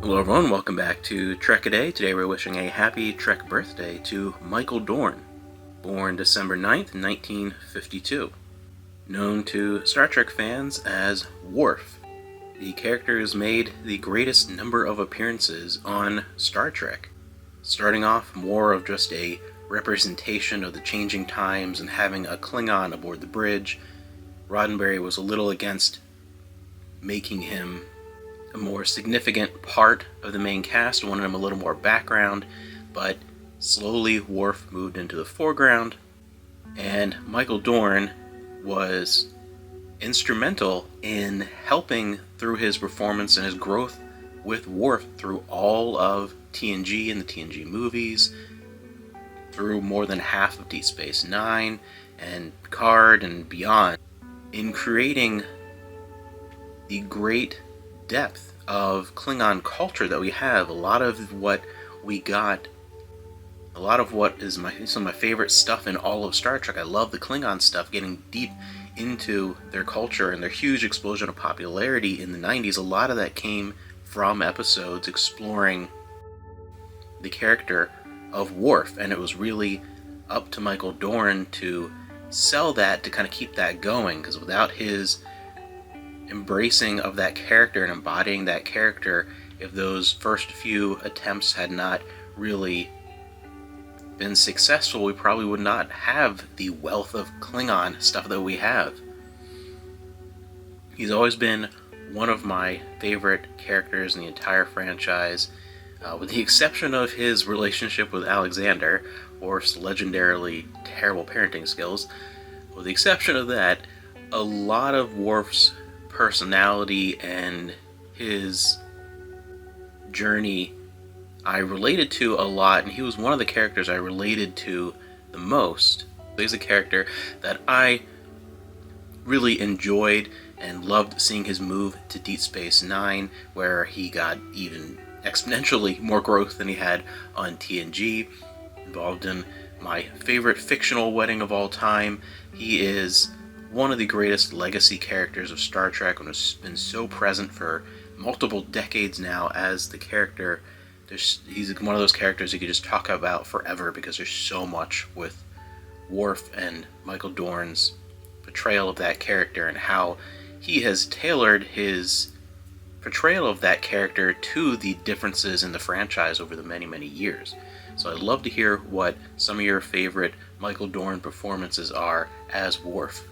Hello everyone, welcome back to Trek-A-Day. Today we're wishing a happy Trek birthday to Michael Dorn, born December 9th, 1952. Known to Star Trek fans as Worf, the character has made the greatest number of appearances on Star Trek. Starting off more of just a representation of the changing times and having a Klingon aboard the bridge, Roddenberry was a little against making him a more significant part of the main cast, wanted him a little more background, but slowly Worf moved into the foreground, and Michael Dorn was instrumental in helping through his performance and his growth with Worf through all of TNG and the TNG movies, through more than half of Deep Space Nine and Picard and beyond, in creating the great depth of Klingon culture that we have. A lot of what we got, a lot of what is some of my favorite stuff in all of Star Trek. I love the Klingon stuff, getting deep into their culture and their huge explosion of popularity in the 90s. A lot of that came from episodes exploring the character of Worf, and it was really up to Michael Dorn to sell that, to kind of keep that going, because without his embracing of that character and embodying that character, if those first few attempts had not really been successful, we probably would not have the wealth of Klingon stuff that we have. He's always been one of my favorite characters in the entire franchise, with the exception of his relationship with Alexander, Worf's legendarily terrible parenting skills. With the exception of that, a lot of Worf's personality and his journey I related to a lot, and he was one of the characters I related to the most. He's a character that I really enjoyed and loved seeing his move to Deep Space Nine, where he got even exponentially more growth than he had on TNG, involved in my favorite fictional wedding of all time. He is one of the greatest legacy characters of Star Trek, and has been so present for multiple decades now as the character. He's one of those characters you could just talk about forever, because there's so much with Worf and Michael Dorn's portrayal of that character, and how he has tailored his portrayal of that character to the differences in the franchise over the many, many years. So I'd love to hear what some of your favorite Michael Dorn performances are as Worf.